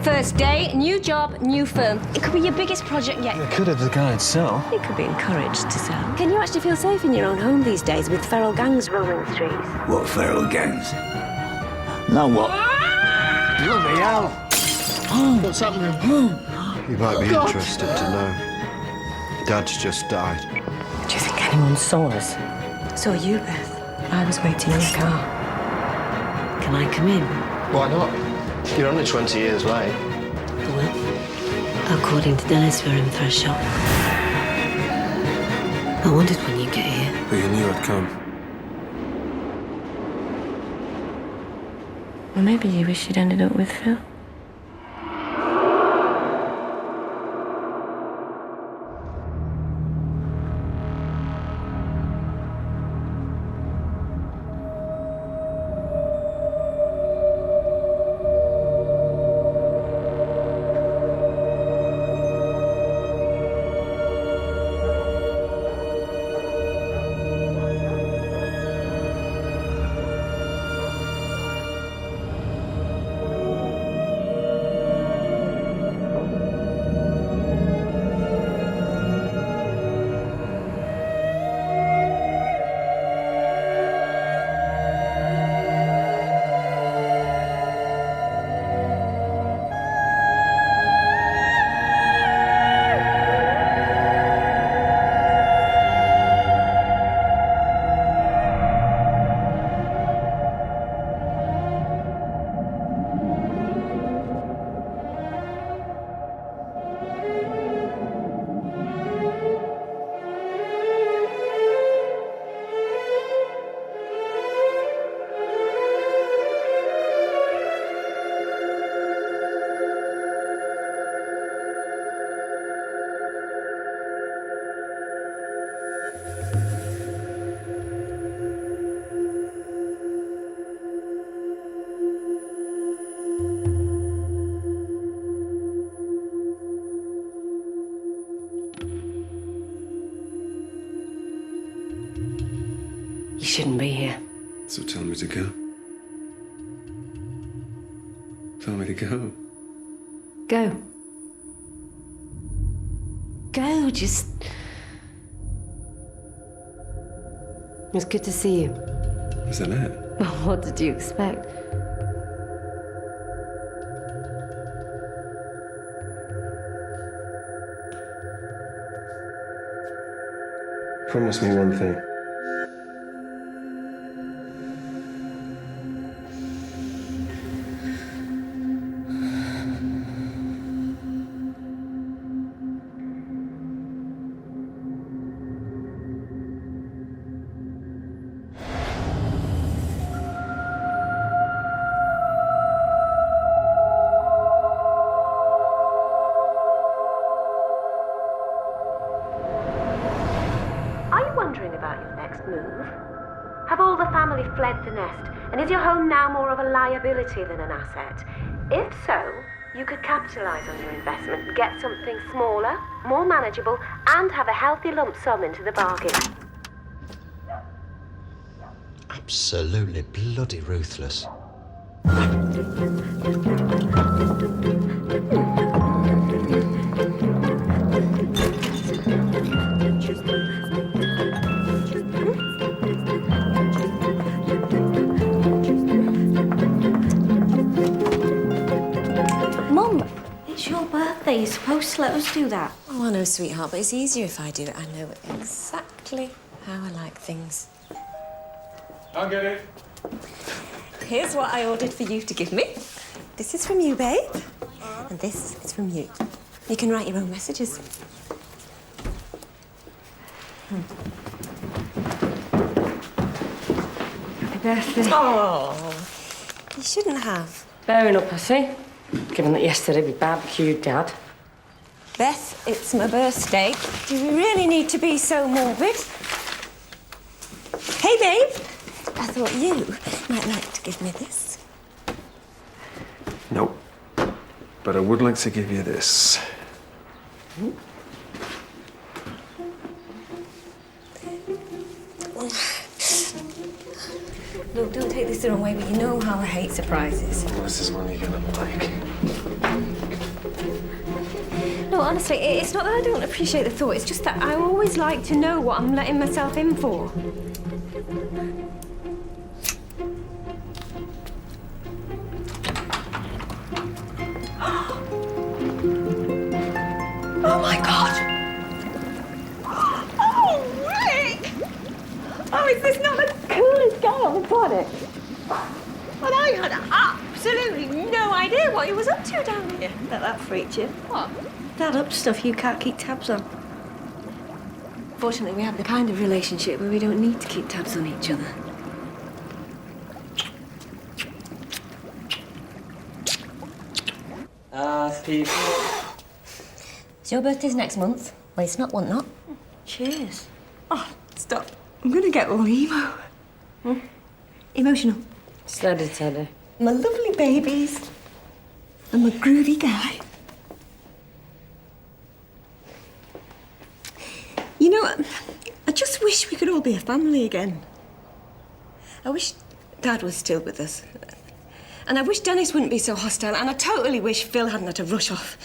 First day, new job, new firm. It could be your biggest project yet. It could if the guy would sell. You could be encouraged to sell. Can you actually feel safe in your own home these days with feral gangs roaming the streets? What feral gangs? No, what? Bloody hell! What's happening? You might be interested to know. Dad's just died. Do you think anyone saw us? Saw you, Beth. I was waiting in the car. Can I come in? Why not? You're only 20 years late. Well, according to Dennis, we're in for a shock. I wondered when you'd get here. But you knew I'd come. Well, maybe you wish you'd ended up with Phil. You shouldn't be here. So tell me to go. Tell me to go. Go. Go, just... It's good to see you. Is that it? Well, what did you expect? Promise me one thing. Have all the family fled the nest? And is your home now more of a liability than an asset? If so, you could capitalise on your investment, get something smaller, more manageable, and have a healthy lump sum into the bargain. Absolutely bloody ruthless. Mum, it's your birthday. You're supposed to let us do that. Oh, I know, sweetheart, but it's easier if I do it. I know exactly how I like things. I'll get it. Here's what I ordered for you to give me. This is from you, babe. And this is from you. You can write your own messages. Happy birthday. Oh, you shouldn't have. Fair enough, I see. Given that yesterday we barbecued Dad. Beth, it's my birthday. Do we really need to be so morbid? Hey, babe. I thought you might like to give me this. Nope. But I would like to give you this. Look, don't take this the wrong way, but you know how I hate surprises. Well, this is one you're gonna like. honestly, it's not that I don't appreciate the thought. It's just that I always like to know what I'm letting myself in for. Oh, my God! Oh, Rick! Oh, is this not the coolest guy on the planet? Well, I had absolutely no idea what he was up to down here. That freaked you. What? That up stuff you can't keep tabs on. Fortunately, we have the kind of relationship where we don't need to keep tabs on each other. People. So your birthday's next month. Waste not, want not. Cheers. Oh, stop. I'm gonna get all emo. Emotional. Steady, Teddy. My lovely babies. And my groovy guy. You know what? I just wish we could all be a family again. I wish Dad was still with us. And I wish Dennis wouldn't be so hostile. And I totally wish Phil hadn't had to rush off.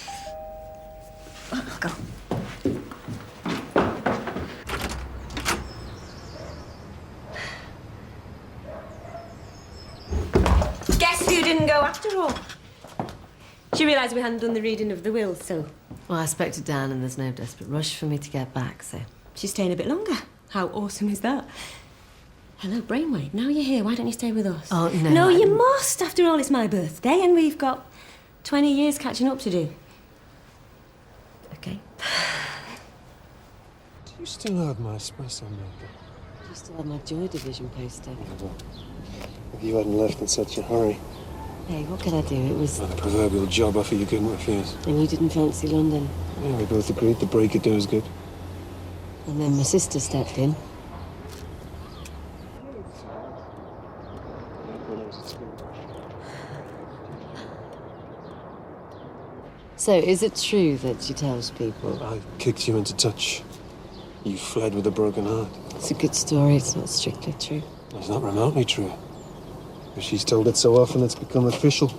I'll go. Guess who didn't go after all? She realised we hadn't done the reading of the will, so... Well, I spoke to Dan and there's no desperate rush for me to get back, so... She's staying a bit longer. How awesome is that? Hello, Brainwave. Now you're here, why don't you stay with us? Oh, no. No, you must. After all, it's my birthday and we've got 20 years catching up to do. Okay. Do you still have my espresso maker? Do you still have my Joy Division poster? If you hadn't left in such a hurry. Hey, what could I do? It was... Well, the proverbial job offer you couldn't refuse. And you didn't fancy London. Yeah, we both agreed the break it do is good. And then my sister stepped in. So, is it true that she tells people? I kicked you into touch. You fled with a broken heart. It's a good story, it's not strictly true. It's not remotely true. But she's told it so often it's become official.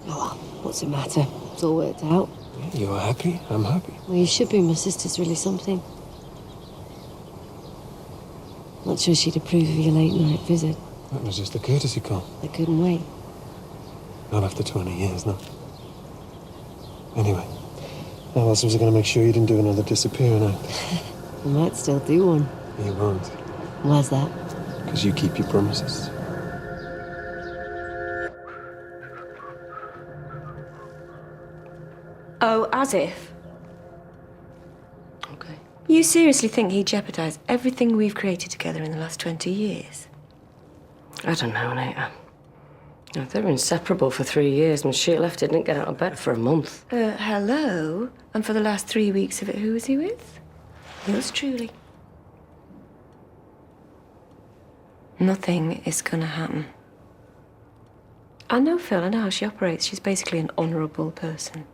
Oh, well, what's the matter? It's all worked out. You're happy, I'm happy. Well, you should be. My sister's really something. Not sure she'd approve of your late-night visit. That was just a courtesy call. I couldn't wait. Not after 20 years, no. Anyway, how else was I going to make sure you didn't do another disappearing act? I might still do one. You won't. Why's that? Because you keep your promises. Oh, as if. Okay. You seriously think he'd jeopardise everything we've created together in the last 20 years? I don't know, Nita. They were inseparable for 3 years. When she left, he didn't get out of bed for a month. Hello? And for the last 3 weeks of it, who was he with? Yours truly. Nothing is gonna happen. I know Phil, I know how she operates. She's basically an honourable person.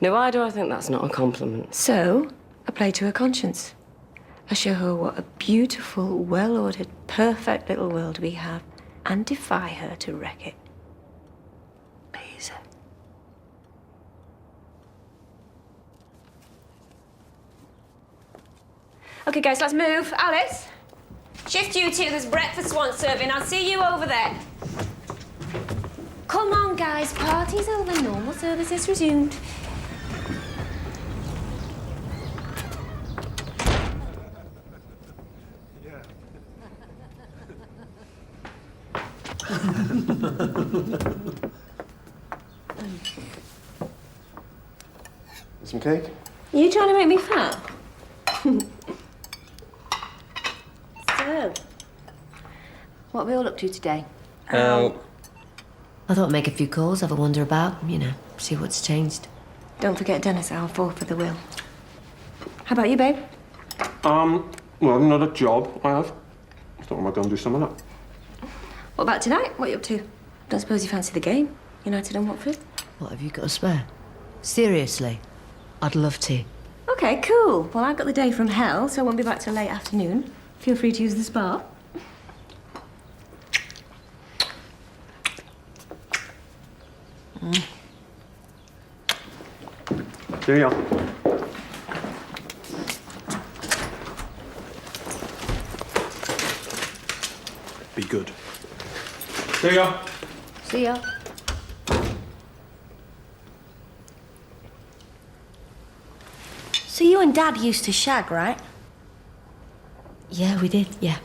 No, why do I think that's not a compliment? So, I play to her conscience. I show her what a beautiful, well-ordered, perfect little world we have, and defy her to wreck it. Please. Okay, guys, let's move. Alice, shift duty. There's breakfast once serving. I'll see you over there. Come on, guys. Party's over. Normal service is resumed. Some cake? Are you trying to make me fat? So, what are we all up to today? I thought I'd make a few calls, have a wander about, you know, see what's changed. Don't forget Dennis, I'll fall for the will. How about you, babe? Well, another job I have. I thought I might go and do some of that. What about tonight? What are you up to? Don't suppose you fancy the game? United and Watford? What, have you got a spare? Seriously? I'd love to. Okay, cool. Well, I've got the day from hell, so I won't be back till late afternoon. Feel free to use the spa. See ya. Be good. See ya. See ya. So you and Dad used to shag, right? Yeah, we did, yeah.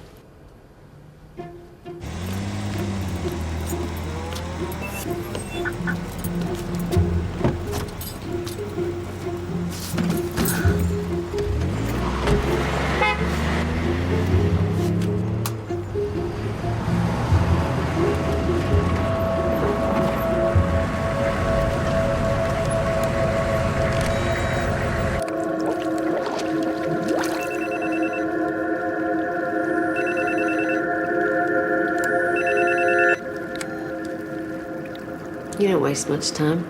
You don't waste much time.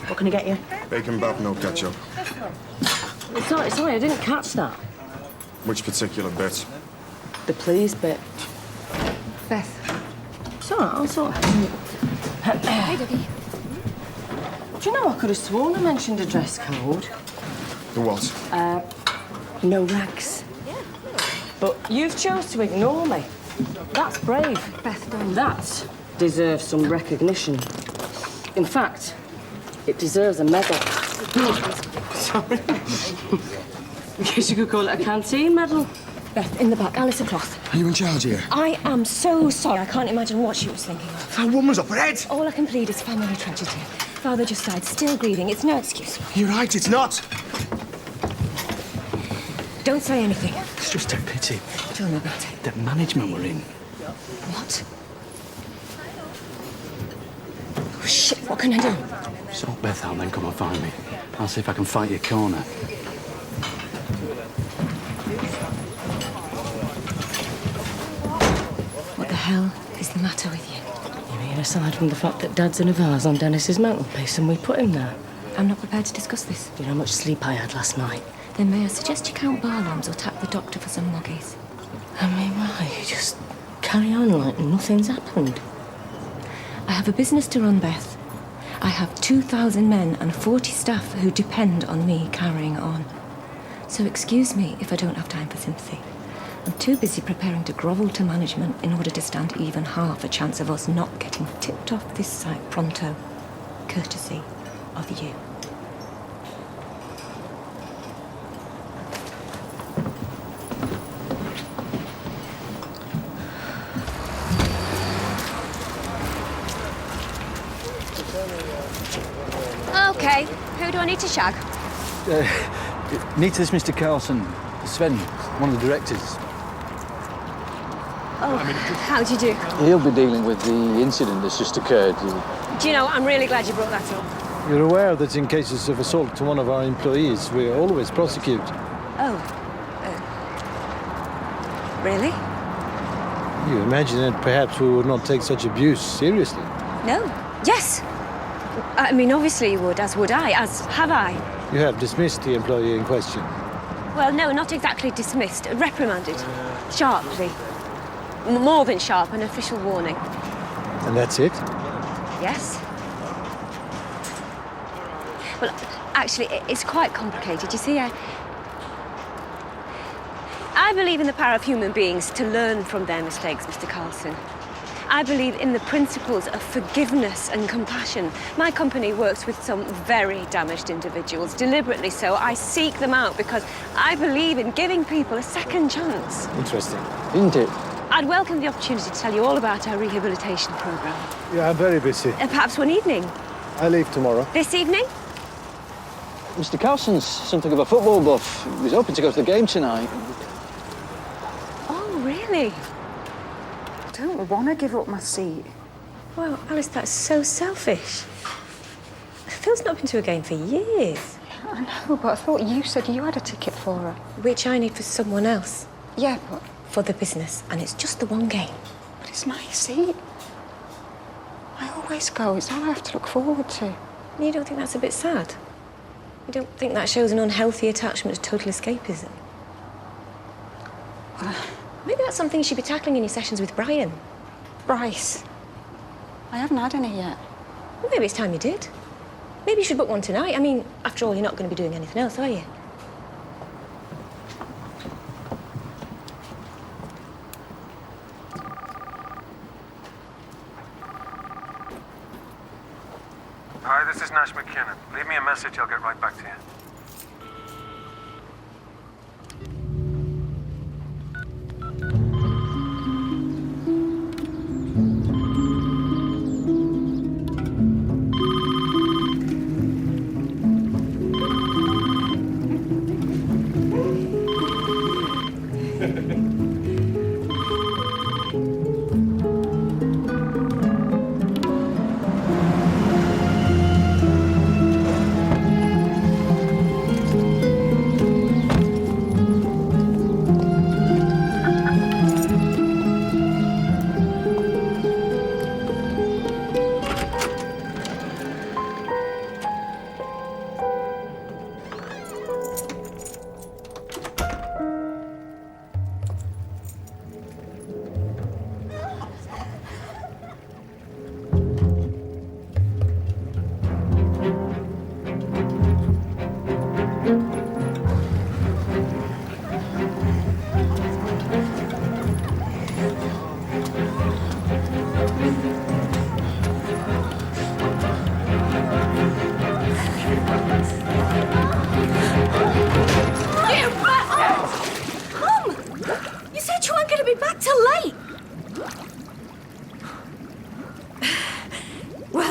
What can I get you? Bacon bap, no ketchup. Sorry, I didn't catch that. Which particular bit? The please bit. Beth. It's all right, I'll sort it. Hey, Dougie. Do you know, I could have sworn I mentioned a dress code. The what? No rags. But you've chose to ignore me. That's brave. Beth, don't. That deserves some recognition. In fact, it deserves a medal. Sorry. I guess you could call it a canteen medal. Beth, in the back, Alice Cloth. Are you in charge here? I am so sorry. I can't imagine what she was thinking of. That woman's up her head. All I can plead is family tragedy. Father just died, still grieving. It's no excuse. You're right, it's not. Don't say anything. It's just a pity. Tell me about it. The management were in. What? Oh, shit, what can I do? Sort Beth out and then come and find me. I'll see if I can fight your corner. What the hell is the matter with you? You mean aside from the fact that Dad's in a vase on Dennis's mantelpiece and we put him there? I'm not prepared to discuss this. You know how much sleep I had last night? Then may I suggest you count bar alarms or tap the doctor for some moggies? I mean, why? You just carry on like nothing's happened. I have a business to run, Beth. I have 2,000 men and 40 staff who depend on me carrying on. So excuse me if I don't have time for sympathy. I'm too busy preparing to grovel to management in order to stand even half a chance of us not getting tipped off this site pronto, courtesy of you. Okay, who do I need to shag? Meet this Mr. Carlson. Sven, one of the directors. Oh, how do you do? He'll be dealing with the incident that's just occurred. Do you know, I'm really glad you brought that up. You're aware that in cases of assault to one of our employees, we always prosecute. Oh. Really? You imagine that perhaps we would not take such abuse seriously. No. Yes. I mean, obviously you would, as would I, as have I. You have dismissed the employee in question. Well, no, not exactly dismissed. Reprimanded. Sharply. More than sharp, an official warning. And that's it? Yes. Well, actually, it's quite complicated. You see, I believe in the power of human beings to learn from their mistakes, Mr. Carlson. I believe in the principles of forgiveness and compassion. My company works with some very damaged individuals, deliberately so. I seek them out because I believe in giving people a second chance. Interesting. Isn't it? I'd welcome the opportunity to tell you all about our rehabilitation program. Yeah, I'm very busy. Perhaps one evening. I leave tomorrow. This evening? Mr. Carlson's something of a football buff. He was hoping to go to the game tonight. Oh, really? I don't want to give up my seat. Well, Alice, that's so selfish. Phil's not been to a game for years. I know, but I thought you said you had a ticket for her. Which I need for someone else. Yeah, but... For the business, and it's just the one game. But it's my seat. I always go. It's all I have to look forward to. You don't think that's a bit sad? You don't think that shows an unhealthy attachment to total escapism? Maybe that's something you should be tackling in your sessions with Brian. Bryce. I haven't had any yet. Well, maybe it's time you did. Maybe you should book one tonight. I mean, after all, you're not going to be doing anything else, are you? Hi, this is Nash McKinnon. Leave me a message, I'll get right back to you.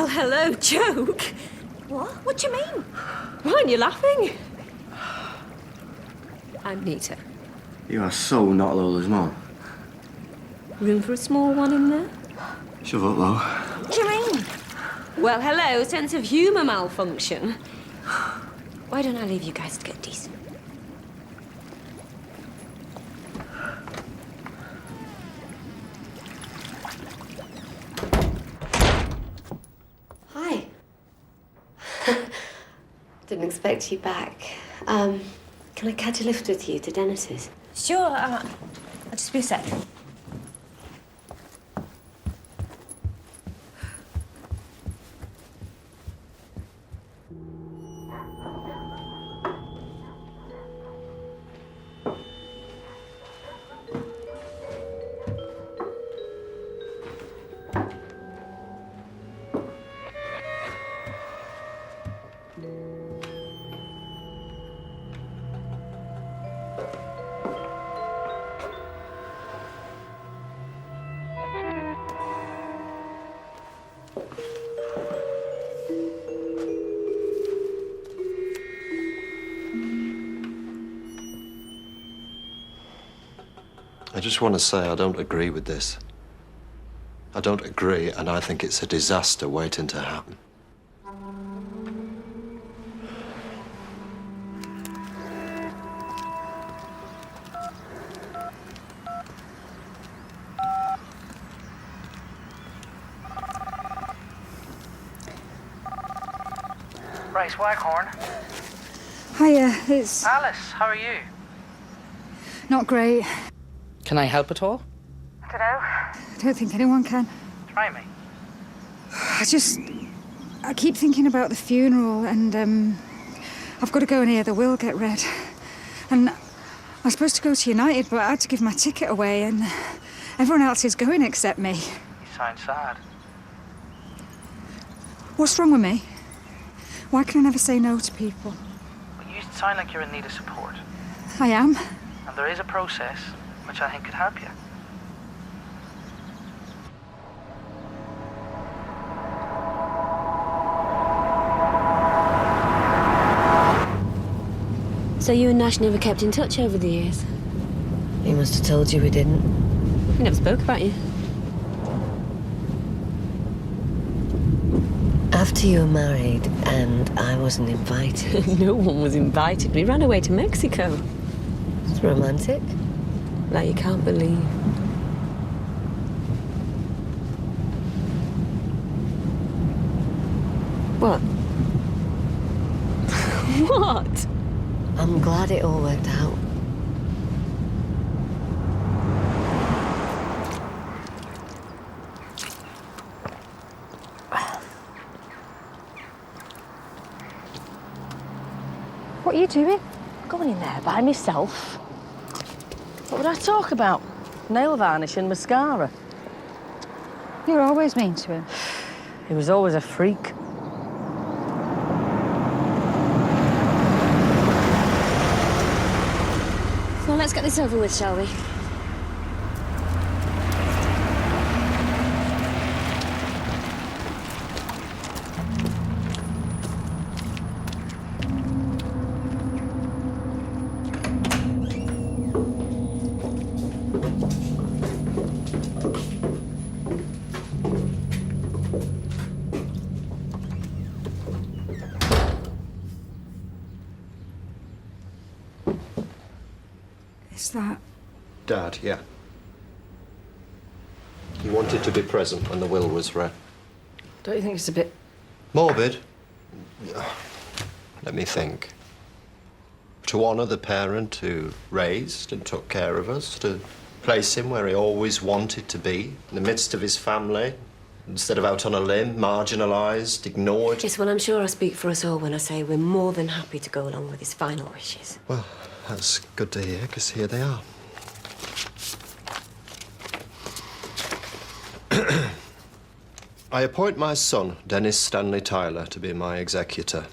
Hello, joke. What? What do you mean? Why aren't you laughing? I'm Nita. You are so not Lola's mum. Room for a small one in there? Shove up, Lo. What do you mean? Well, hello, sense of humour malfunction. Why don't I leave you guys to get decent? Hi. Didn't expect you back. Can I catch a lift with you to Dennis's? Sure, I'll just be a sec. I just want to say I don't agree with this. I don't agree, and I think it's a disaster waiting to happen. Bryce Waghorn. Hiya, it's... Alice, how are you? Not great. Can I help at all? I don't know. I don't think anyone can. Try me. I keep thinking about the funeral and, I've got to go and hear the will get read. And I was supposed to go to United, but I had to give my ticket away and everyone else is going except me. You sound sad. What's wrong with me? Why can I never say no to people? Well, you sound like you're in need of support. I am. And there is a process which I think could help you. So you and Nash never kept in touch over the years? He must have told you we didn't. We never spoke about you. After you were married and I wasn't invited. No one was invited. We ran away to Mexico. It's romantic. Like you can't believe. What? What? I'm glad it all worked out. What are you doing? Going in there by myself. What would I talk about? Nail varnish and mascara. You're always mean to him. He was always a freak. Well, let's get this over with, shall we? Is that... Dad, yeah. He wanted to be present when the will was read. Don't you think it's a bit... Morbid? Let me think. To honour the parent who raised and took care of us, to place him where he always wanted to be, in the midst of his family, instead of out on a limb, marginalised, ignored. Yes, well, I'm sure I speak for us all when I say we're more than happy to go along with his final wishes. Well, that's good to hear, because here they are. I appoint my son, Dennis Stanley Tyler, to be my executor.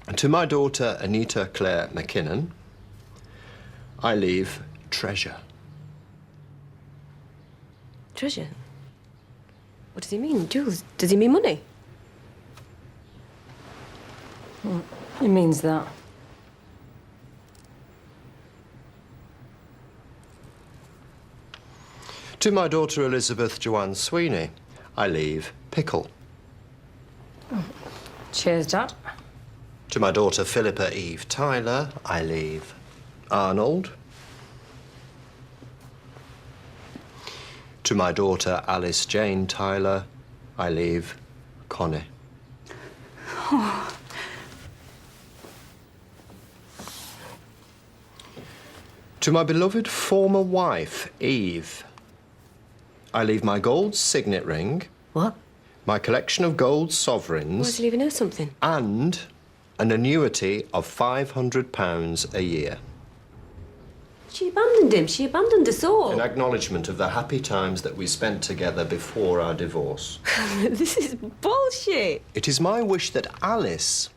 And to my daughter, Anita Claire McKinnon, I leave treasure. Treasure? What does he mean? Jules, does he mean money? He means that. To my daughter, Elizabeth Joanne Sweeney, I leave pickle. Cheers, Dad. To my daughter, Philippa Eve Tyler, I leave Arnold. To my daughter, Alice Jane Tyler, I leave Connie. Oh. To my beloved former wife, Eve, I leave my gold signet ring. What? My collection of gold sovereigns. Why is he leaving her something? And an annuity of £500 a year. She abandoned him. She abandoned us all. In acknowledgement of the happy times that we spent together before our divorce. This is bullshit. It is my wish that Alice,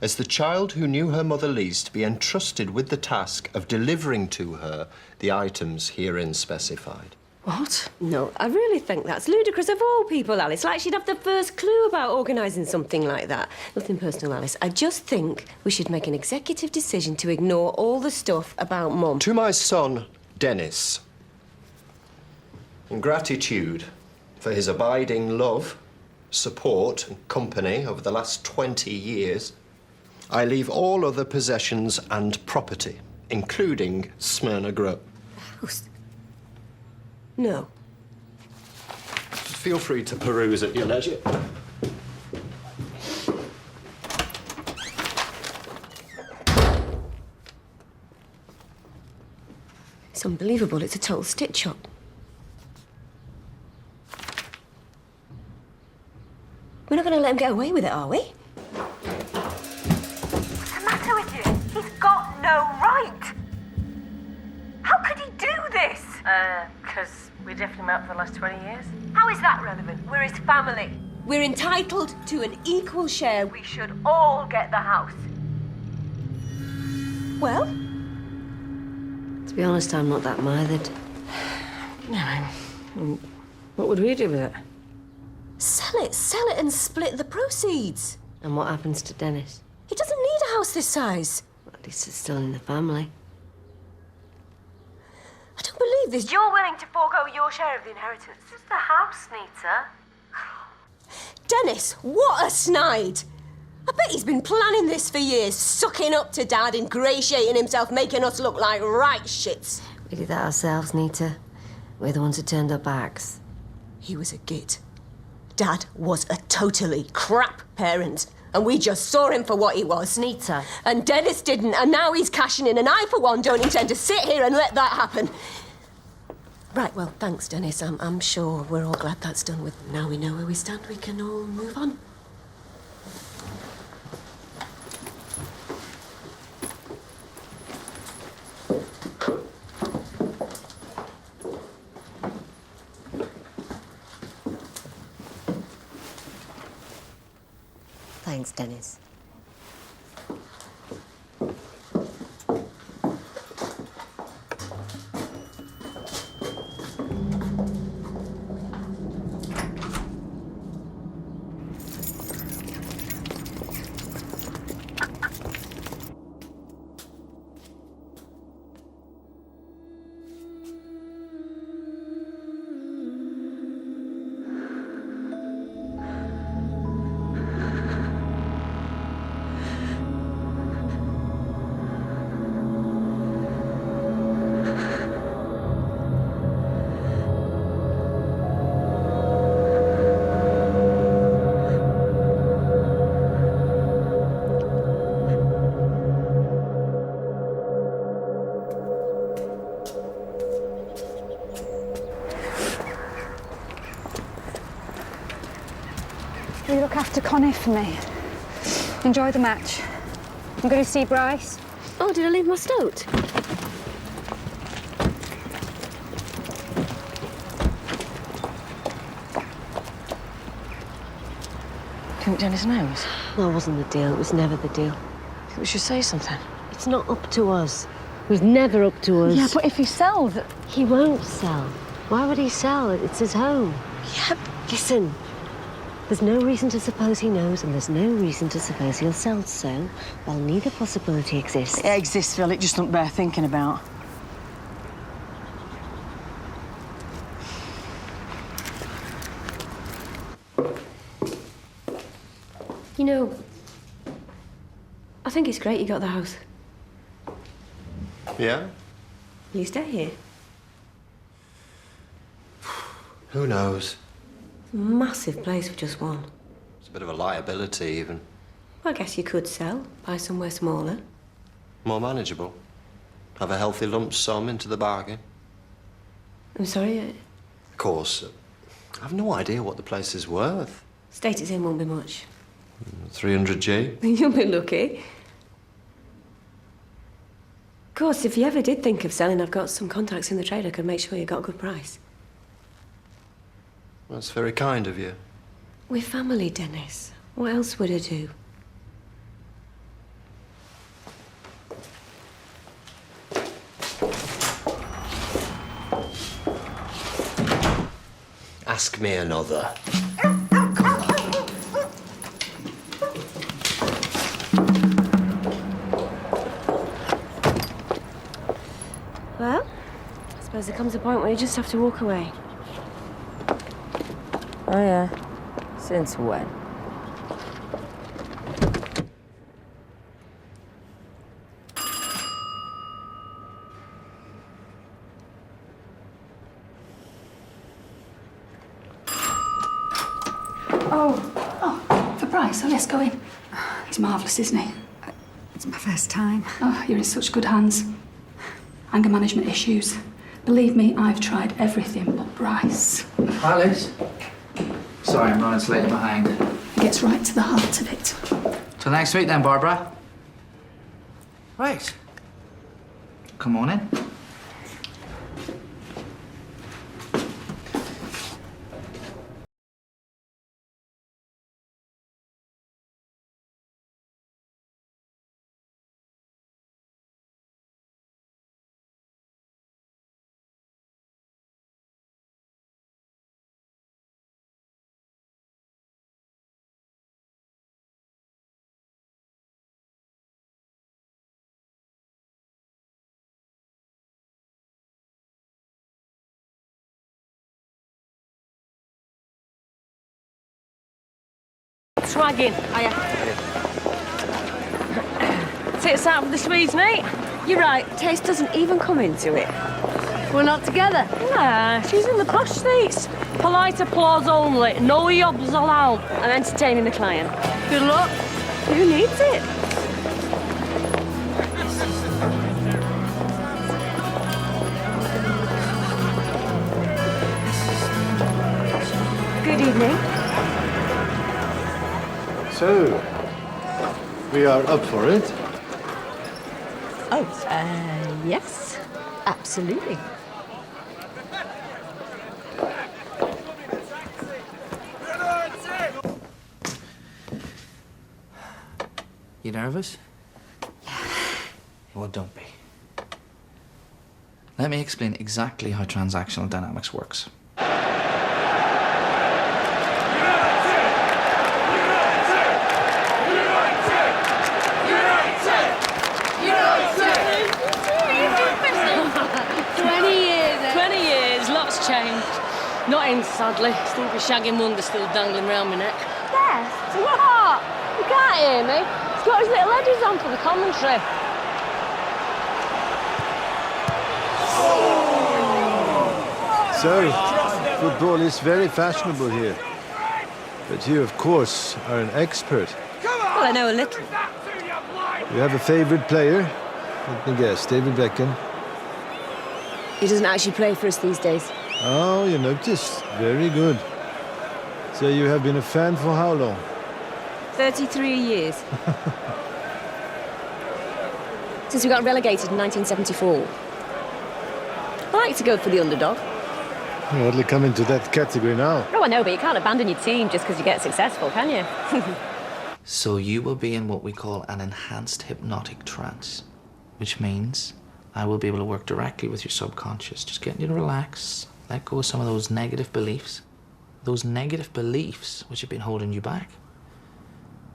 as the child who knew her mother least, be entrusted with the task of delivering to her the items herein specified. What? No, I really think that's ludicrous of all people, Alice. Like she'd have the first clue about organising something like that. Nothing personal, Alice. I just think we should make an executive decision to ignore all the stuff about Mum. To my son, Dennis, in gratitude for his abiding love, support and company over the last 20 years, I leave all other possessions and property, including Smyrna Grove. House? No. Feel free to peruse at your leisure. It's unbelievable. It's a total stitch-up. We're not going to let him get away with it, are we? What's the matter with you? He's got no right. How could he do this? Because we definitely met for the last 20 years. How is that relevant? We're his family. We're entitled to an equal share. We should all get the house. Well? To be honest, I'm not that mithered. What would we do with it? Sell it and split the proceeds. And what happens to Dennis? He doesn't need a house this size. Well, at least it's still in the family. I don't believe this. You're willing to forego your share of the inheritance. Just the house, Nita. Dennis, what a snide! I bet he's been planning this for years, sucking up to Dad, ingratiating himself, making us look like right shits. We did that ourselves, Nita. We're the ones who turned our backs. He was a git. Dad was a totally crap parent, and we just saw him for what he was. Nita. And Dennis didn't, and now he's cashing in, and I, for one, don't intend to sit here and let that happen. Right, well, thanks, Dennis. I'm sure we're all glad that's done with. Now we know where we stand, we can all move on. Thanks, Dennis. Will you look after Connie for me? Enjoy the match. I'm going to see Bryce. Oh, did I leave my stoat? Do you think Dennis knows? No, it wasn't the deal. It was never the deal. I think we should say something. It's not up to us. It was never up to us. Yeah, but if he sells... He won't sell. Why would he sell? It's his home. Yeah, Listen, there's no reason to suppose he knows, and there's no reason to suppose he'll sell, so, while neither possibility exists... It exists, Phil. It just don't bear thinking about. You know, I think it's great you got the house. Yeah? You stay here. Who knows? Massive place for just one. It's a bit of a liability, even. Well, I guess you could sell, buy somewhere smaller. More manageable. Have a healthy lump sum into the bargain. I'm sorry, Of course, I've no idea what the place is worth. state it's in won't be much. 300G? You'll be lucky. Of course, if you ever did think of selling, I've got some contacts in the trade. I could make sure you got a good price. That's very kind of you. We're family, Dennis. What else would I do? Ask me another. Well, I suppose there comes a point where you just have to walk away. Oh, yeah. Since when? Oh, for Bryce. Oh, yes, go in. He's marvellous, isn't he? It's my first time. Oh, you're in such good hands. Anger management issues. Believe me, I've tried everything but Bryce. Hi, Liz. Sorry, I'm running slightly behind. He gets right to the heart of it. Till next week then, Barbara. Right. Come on in. Swagging. Hiya. Take us out with the Swedes, mate. You're right. Taste doesn't even come into it. We're not together? Nah, she's in the plush seats. Polite applause only, no yobs allowed. I'm entertaining the client. Good luck. Who needs it? Good evening. So, we are up for it. Oh, yes. Absolutely. You nervous? Well, don't be. Let me explain exactly how transactional dynamics works. Changed. Not in, sadly. Still be shagging wonder still dangling round my neck. Beth, what? You can't hear me. He's got his little eddies on for the commentary. So, football is very fashionable here. But you, of course, are an expert. Well, I know a little. You have a favorite player? Let me guess, David Beckham. He doesn't actually play for us these days. Oh, you noticed. Very good. So you have been a fan for how long? 33 years. Since we got relegated in 1974. I like to go for the underdog. You hardly come into that category now. Oh, I know, but you can't abandon your team just because you get successful, can you? So you will be in what we call an enhanced hypnotic trance, which means I will be able to work directly with your subconscious, just getting you to relax, let go of some of those negative beliefs. Those negative beliefs which have been holding you back.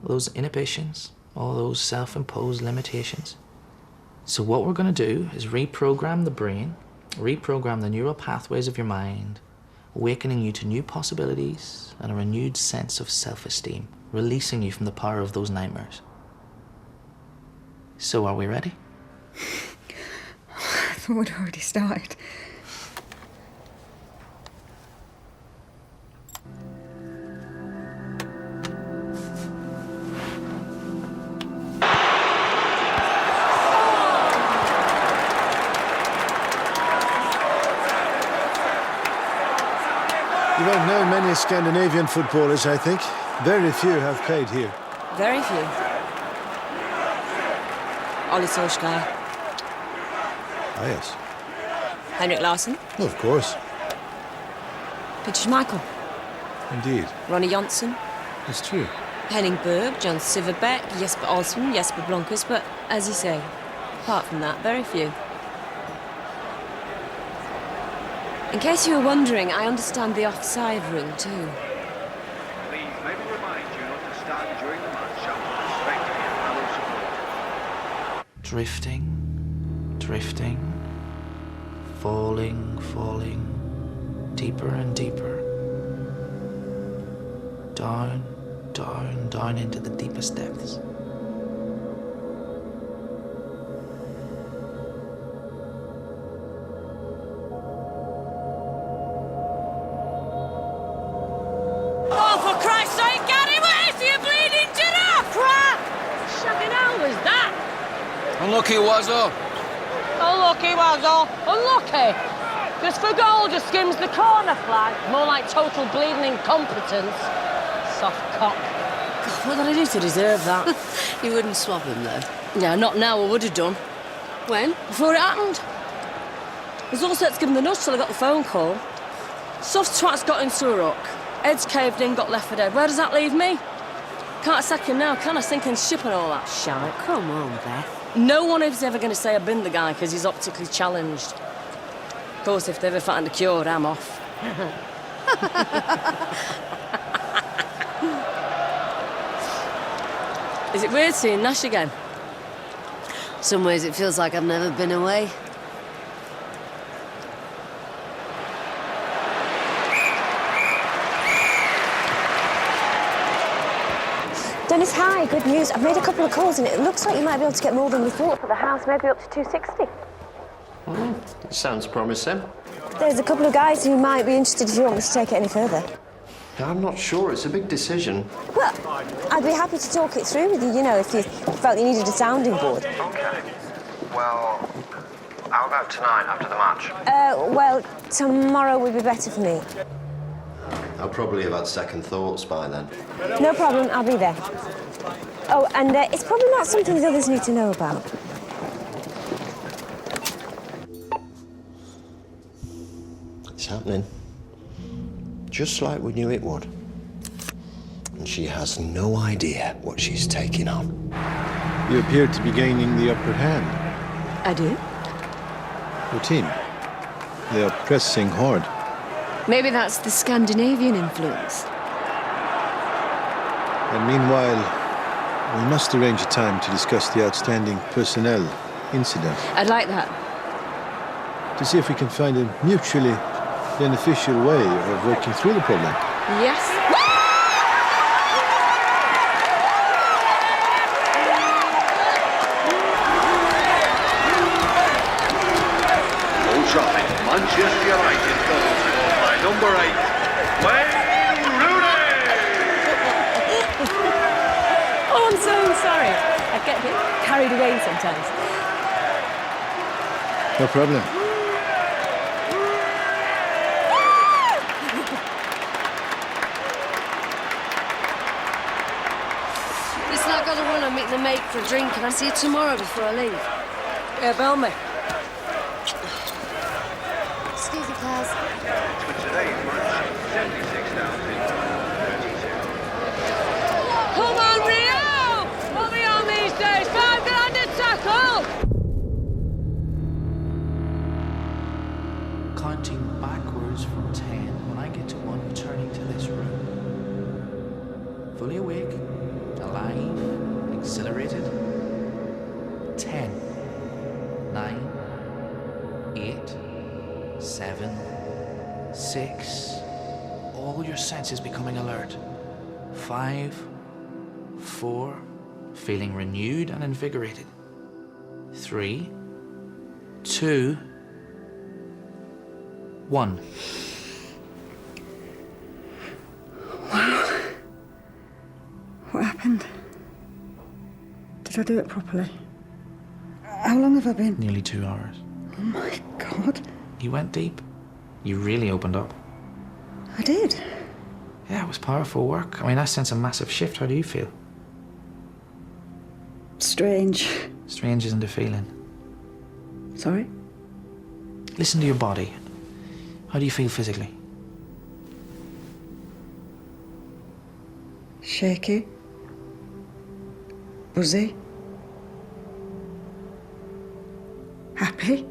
Those inhibitions, all those self-imposed limitations. So what we're going to do is reprogram the brain, reprogram the neural pathways of your mind, awakening you to new possibilities and a renewed sense of self-esteem, releasing you from the power of those nightmares. So are we ready? I thought we'd already started. You won't know many Scandinavian footballers, I think. Very few have played here. Very few. Ollie Solskjaer. Ah, yes. Henrik Larsson. Of course. Peter Schmeichel. Indeed. Ronnie Johnson. It's true. Henning Berg, John Silverbeck, Jesper Olsson, Jesper Blomqvist, but as you say, apart from that, very few. In case you were wondering, I understand the offside rule too. Please, may we remind you not to stand during the match out of respect for your fellow supporters. Drifting, drifting, falling, falling, deeper and deeper. Down, down, down into the deepest depths. Oh, for Christ's sake, Gary, where's your bleeding giraffe? Crap! Shagging hell was that? Unlucky, Wazzo. Unlucky, Wazzo. Unlucky. Just for goal, just skims the corner flag. More like total bleeding incompetence. Soft cock. God, what did I do to deserve that? You wouldn't swap him, though? Yeah, not now. I would have done. When? Before it happened. I was all set to give him the nudge till I got the phone call. Soft twat's got into a ruck. Ed's caved in, got left for dead. Where does that leave me? Can't sack him now, can I? Sinking ship and all that shite. Come on, Beth. No one is ever going to say I've been the guy because he's optically challenged. Of course, if they ever find a cure, I'm off. Is it weird seeing Nash again? Some ways it feels like I've never been away. Dennis, hi, good news. I've made a couple of calls and it looks like you might be able to get more than we thought for the house, maybe up to 260. It sounds promising. There's a couple of guys who might be interested if you want me to take it any further. I'm not sure. It's a big decision. Well, I'd be happy to talk it through with you, you know, if you felt you needed a sounding board. Okay. Well, how about tonight after the match? Well, tomorrow would be better for me. I'll probably have had second thoughts by then. No problem, I'll be there. Oh, and it's probably not something the others need to know about. It's happening. Just like we knew it would. And she has no idea what she's taking on. You appear to be gaining the upper hand. I do? Your team. They are pressing hard. Maybe that's the Scandinavian influence. And meanwhile, we must arrange a time to discuss the outstanding personnel incident. I'd like that. To see if we can find a mutually beneficial way of working through the problem. Yes. Full time, Manchester United goal scored by number 8, Wayne Rooney! Oh, I'm so sorry. I get a bit carried away sometimes. No problem. Listen, I've got to run and meet the mate for a drink, and I'll see you tomorrow before I leave. Yeah, bell me. Excuse me, Claire. For today's match, 76,032. Come on, Rio! What are we on these days? 5 grand a tackle! Counting backwards from 10. When I get to 1, returning to this room. Fully awake, alive, exhilarated. 10, 9, 8, 7, 6. All your senses becoming alert. 5, 4, feeling renewed and invigorated. 3, 2, 1. Wow. What happened? Did I do it properly? How long have I been? Nearly 2 hours. Oh my God. You went deep. You really opened up. I did. Yeah, it was powerful work. I mean, I sense a massive shift. How do you feel? Strange. Strange isn't a feeling. Sorry? Listen to your body. How do you feel physically? Shaky. Buzzy. Happy.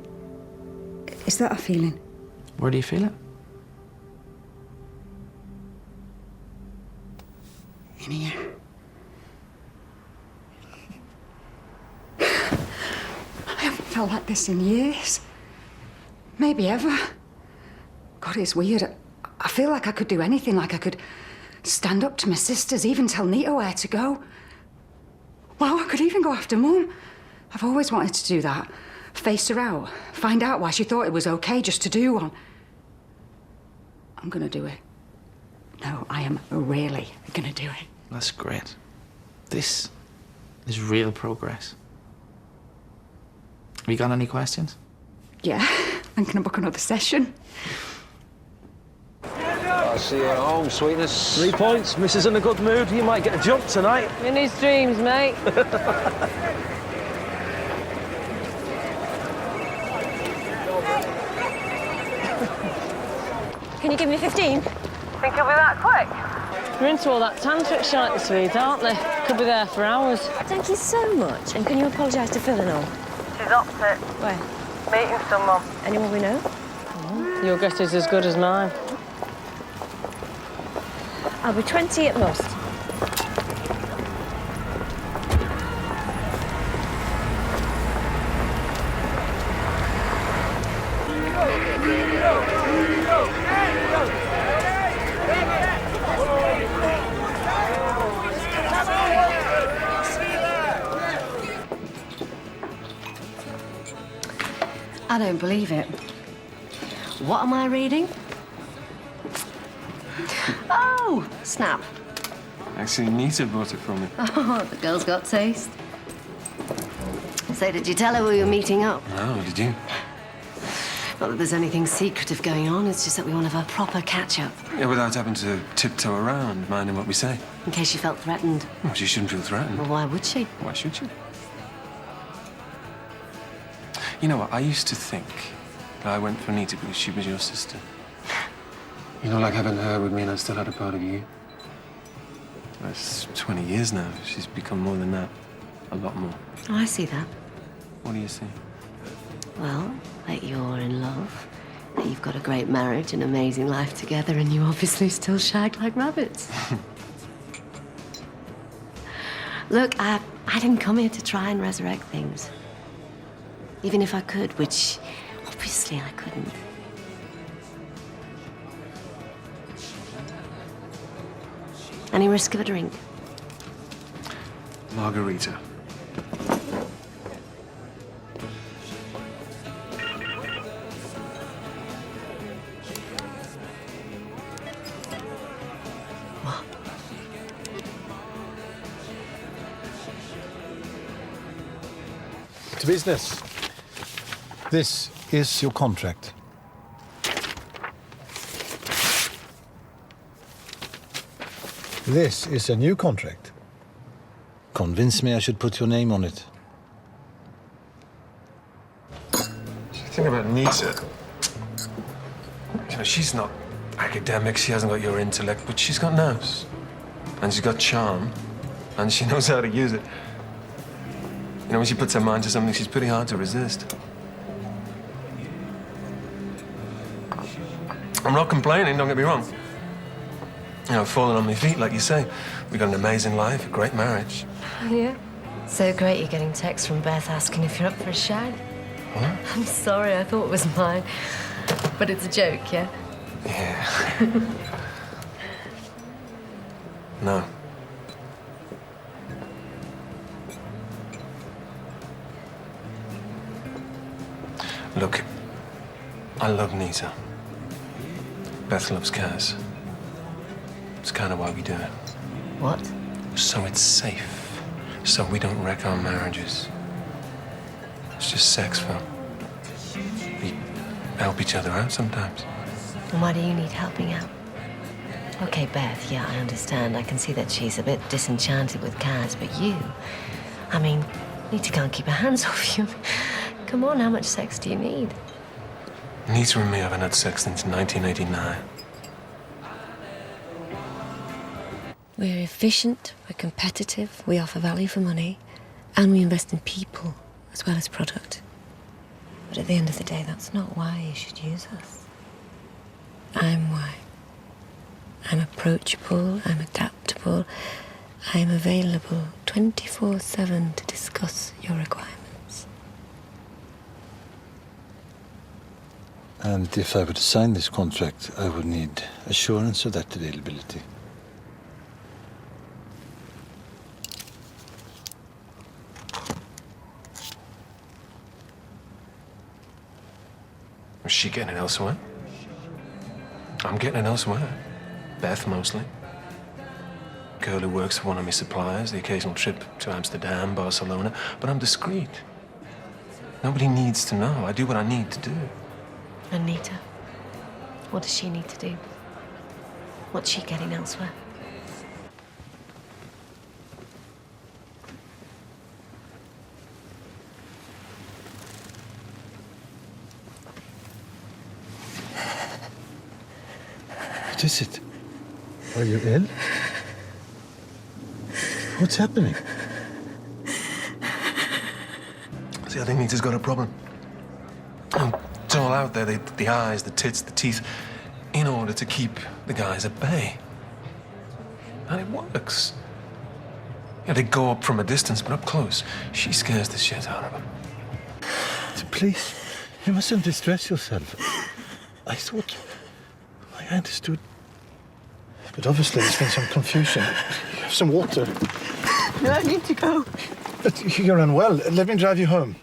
Is that a feeling? Where do you feel it? In here. I haven't felt like this in years. Maybe ever. God, it's weird. I feel like I could do anything, like I could stand up to my sisters, even tell Nita where to go. Wow, I could even go after Mum. I've always wanted to do that. Face her out. Find out why she thought it was okay just to do one. I'm gonna do it. No, I am really gonna do it. That's great. This is real progress. Have you got any questions? Yeah, I'm gonna book another session. I'll see you at home, sweetness. 3 points. Missus in a good mood. You might get a jump tonight. In his dreams, mate. Can you give me 15? Think it'll be that quick? They're into all that tantric shite, the Swedes, aren't they? Could be there for hours. Thank you so much. And can you apologise to Phil and all? She's opposite. Where? Meeting someone. Anyone we know? Your guess is as good as mine. I'll be 20 at most. I don't believe it. What am I reading? Oh, Snap. Actually, Nita brought it for me. Oh, the girl's got taste. So, did you tell her we were meeting up? No, did you? Not that there's anything secretive going on, it's just that we want to have a proper catch-up. Yeah, without having to tiptoe around, minding what we say. In case she felt threatened. Well, she shouldn't feel threatened. Well, why would she? Why should she? You know what, I used to think I went for Nita because she was your sister. You know, like having her would mean I still had a part of you. That's 20 years now. She's become more than that. A lot more. Oh, I see that. What do you see? Well, that you're in love, that you've got a great marriage, an amazing life together, and you obviously still shag like rabbits. Look, I didn't come here to try and resurrect things. Even if I could, which obviously I couldn't. Any risk of a drink? Margarita. To business. This is your contract. This is a new contract. Convince me I should put your name on it. The thing about Nita, you know, she's not academic, she hasn't got your intellect, but she's got nerves. And she's got charm, and she knows how to use it. You know, when she puts her mind to something, she's pretty hard to resist. I'm not complaining, don't get me wrong. You know, falling on my feet, like you say. We got an amazing life, a great marriage. Yeah? So great you're getting texts from Beth asking if you're up for a shag. What? I'm sorry, I thought it was mine. But it's a joke, yeah? Yeah. No. Look, I love Nita. Beth loves Kaz. It's kind of why we do it. What? So it's safe. So we don't wreck our marriages. It's just sex fun. We help each other out sometimes. And why do you need helping out? Okay, Beth, yeah, I understand. I can see that she's a bit disenchanted with Kaz, but you... I mean, Nita can't keep her hands off you. Come on, how much sex do you need? Nita and me haven't had sex since 1989. We're efficient, we're competitive, we offer value for money, and we invest in people as well as product. But at the end of the day, that's not why you should use us. I'm why. I'm approachable, I'm adaptable, I'm available 24/7 to discuss your requirements. And if I were to sign this contract, I would need assurance of that availability. Was she getting it elsewhere? I'm getting it elsewhere. Beth, mostly. Girl who works for one of my suppliers, the occasional trip to Amsterdam, Barcelona. But I'm discreet. Nobody needs to know. I do what I need to do. Anita, what does she need to do? What's she getting elsewhere? What is it? Are you ill? What's happening? See, I think Nita's got a problem. It's all out there, the eyes, the tits, the teeth, in order to keep the guys at bay. And it works. Yeah, they go up from a distance, but up close, she scares the shit out of them. Please, you mustn't distress yourself. I thought I understood. But obviously there's been some confusion. You have some water. No, I need to go. But you're unwell. Let me drive you home.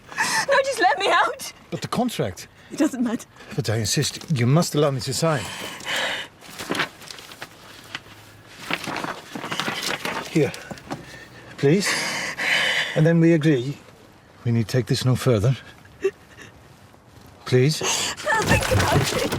No, just let me out. But the contract... It doesn't matter. But I insist, you must allow me to sign. Here. Please. And then we agree. We need take this no further. Please. I'll think about it.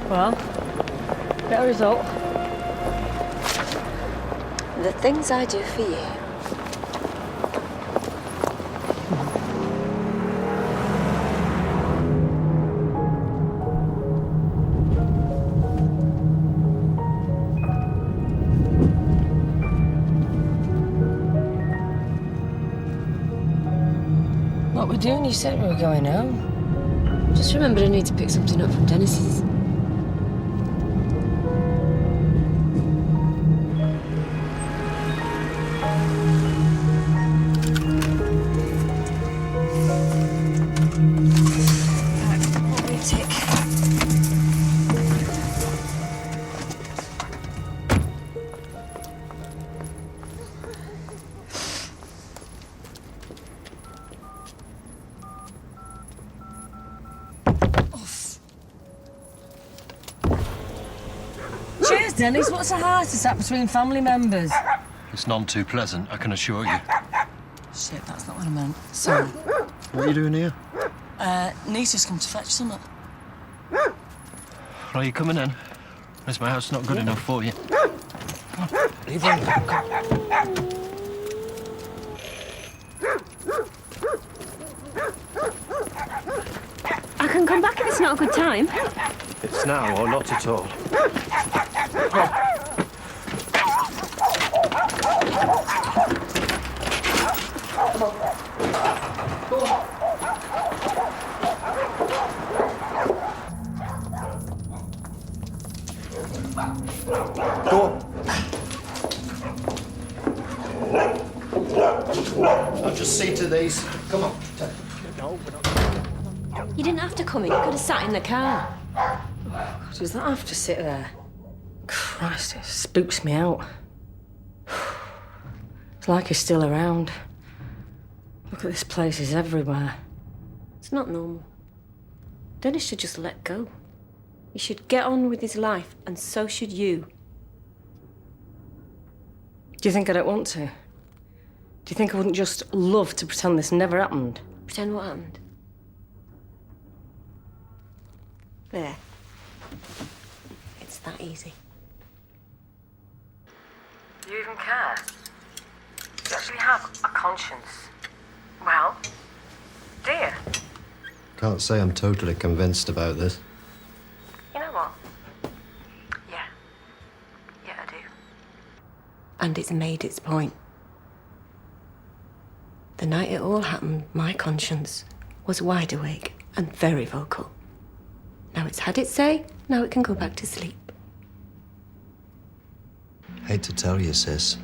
Well, get a result. The things I do for you. What we're doing, you said we were going home. Just remembered I need to pick something up from Dennis's. Cheers, Dennis. What's a heart attack between family members? It's none too pleasant, I can assure you. Shit, that's not what I meant. Sorry. What are you doing here? Nita's come to fetch something. Are you coming in? Is my house not good enough for you? Leave him. I can come back if it's not a good time. It's now or not at all. Go on. I'll just see to these. Come on. You didn't have to come in. You could have sat in the car. Does that have to sit there? Christ, it spooks me out. It's like he's still around. Look at this place, he's everywhere. It's not normal. Dennis should just let go. He should get on with his life, and so should you. Do you think I don't want to? Do you think I wouldn't just love to pretend this never happened? Pretend what happened? There. It's that easy. Do you even care? Do you actually have a conscience? Well, do you? Can't say I'm totally convinced about this. You know what? Yeah. Yeah, I do. And it's made its point. The night it all happened, my conscience was wide awake and very vocal. Now it's had its say, now it can go back to sleep. Hate to tell you, sis.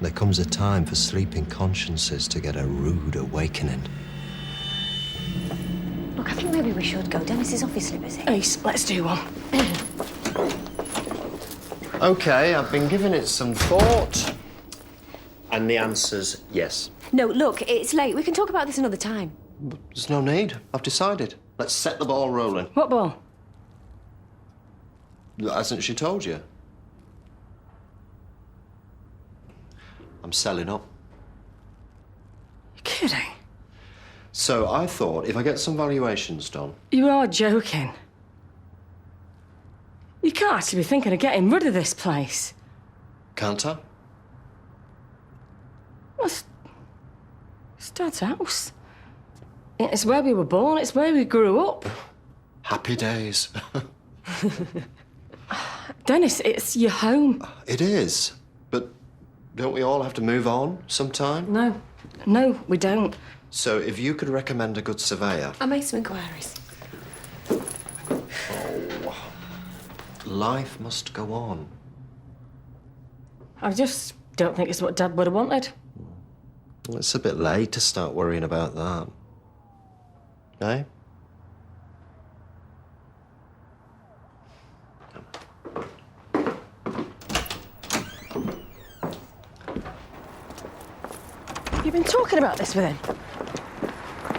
There comes a time for sleeping consciences to get a rude awakening. Look, I think maybe we should go. Dennis is obviously busy. Ace, let's do one. Okay, I've been giving it some thought. And the answer's yes. No, look, it's late. We can talk about this another time. There's no need. I've decided. Let's set the ball rolling. What ball? Hasn't she told you? I'm selling up. You're kidding? So I thought if I get some valuations done... You are joking. You can't actually be thinking of getting rid of this place. Can't I? Well, It's Dad's house. It's where we were born. It's where we grew up. Happy days. Dennis, it's your home. It is. But don't we all have to move on sometime? No, we don't. So if you could recommend a good surveyor... I made some inquiries. Oh, life must go on. I just don't think it's what Dad would have wanted. Well, it's a bit late to start worrying about that. Eh? You've been talking about this with him?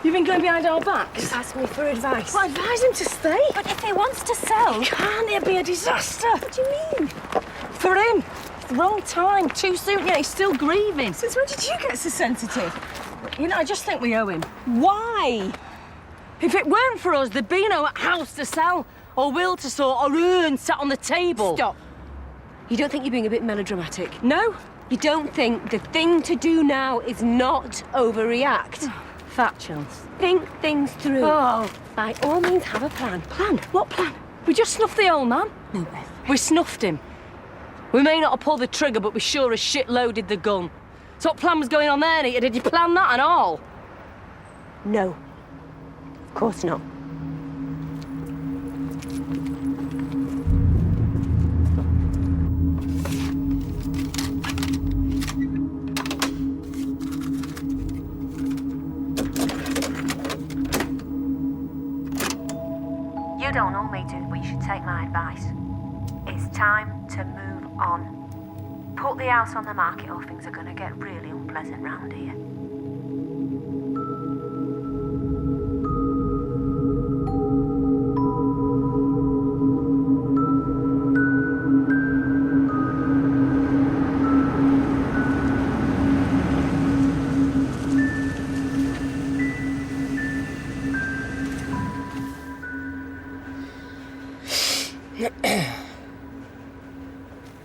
You've been going behind our backs? He's asked me for advice. Well, advise him to stay. But if he wants to sell... Can't it be a disaster? What do you mean? For him. It's the wrong time. Too soon. Yeah, he's still grieving. Since when did you get so sensitive? You know, I just think we owe him. Why? If it weren't for us, there'd be no house to sell, or will to sort, or urn sat on the table. Stop. You don't think you're being a bit melodramatic? No. You don't think the thing to do now is not overreact? Fat chance. Think things through. Oh. By all means, have a plan. Plan? What plan? We just snuffed the old man. No, Beth. We snuffed him. We may not have pulled the trigger, but we sure as shit loaded the gun. So what plan was going on there, Nita? Did you plan that and all? No. Of course not. You don't know me, dude, but you should take my advice. It's time to move on. Put the house on the market or things are going to get really unpleasant round here.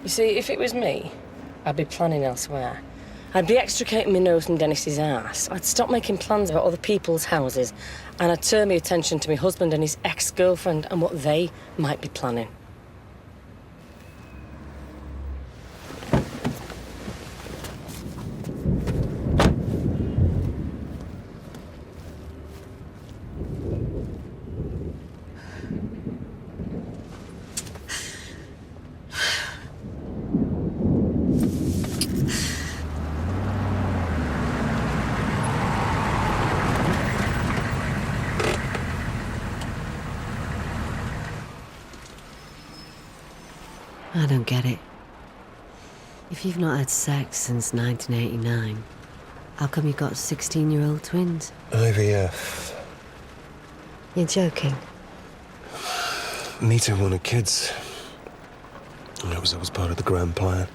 You see, if it was me, I'd be planning elsewhere. I'd be extricating my nose from Dennis's ass. I'd stop making plans about other people's houses, and I'd turn my attention to my husband and his ex-girlfriend and what they might be planning. I don't get it. If you've not had sex since 1989, how come you've got 16-year-old twins? IVF. You're joking. Nita wanted kids. That was always part of the grand plan.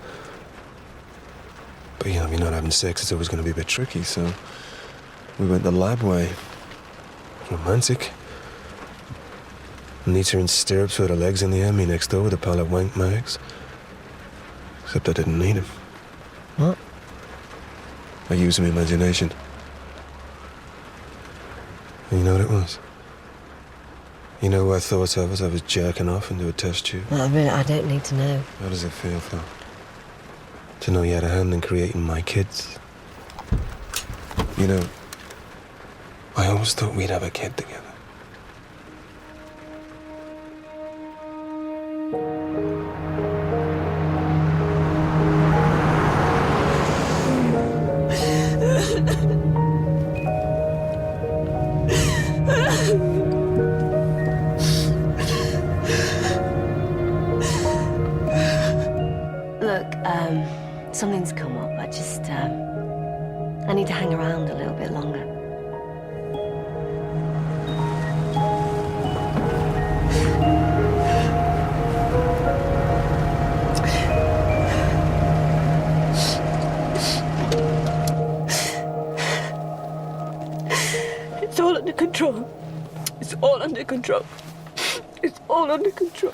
But, you know, if you're not having sex, it's always going to be a bit tricky, so we went the lab way. Romantic. Nita in stirrups with her legs in the air, me next door with a pile of wank mags. Except I didn't need him. What? I used my imagination. And you know what it was? You know who I thought of as I was jerking off into a test tube? I don't need to know. How does it feel, Phil? To know you had a hand in creating my kids? You know, I always thought we'd have a kid together. Look, something's come up. I need to hang around a little bit longer. It's all under control. It's all under control. It's all under control.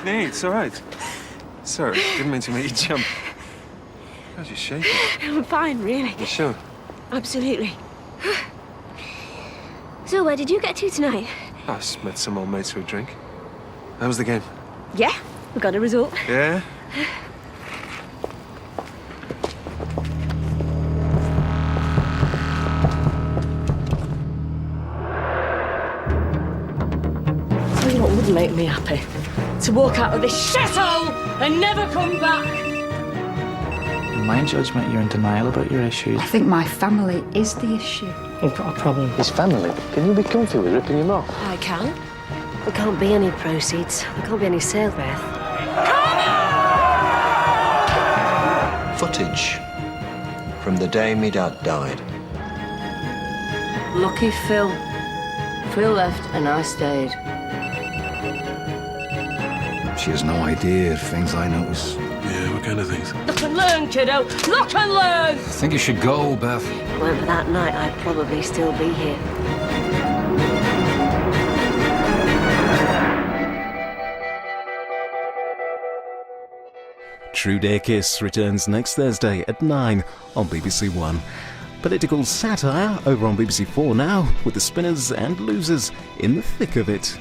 Hey, it's all right. Sorry, didn't mean to make you jump. How's you shaking? I'm fine, really. You sure? Absolutely. So, where did you get to tonight? I just met some old mates for a drink. How was the game? Yeah, we got a result. Yeah? Tell you what would make me happy? To walk out of this shithole and never come back. In my judgment, you're in denial about your issues. I think my family is the issue. You've got a problem. His family? Can you be comfy with ripping him off? I can. There can't be any proceeds. There can't be any sale, Beth. Footage from the day me dad died. Lucky Phil. Phil left and I stayed. She has no idea of things I notice. Yeah, what kind of things? Look and learn, kiddo. Look and learn. I think you should go, Beth. If it weren't for that night, I'd probably still be here. True Dare Kiss returns next Thursday at 9 on BBC One. Political satire over on BBC 4 now, with the spinners and losers in the thick of it.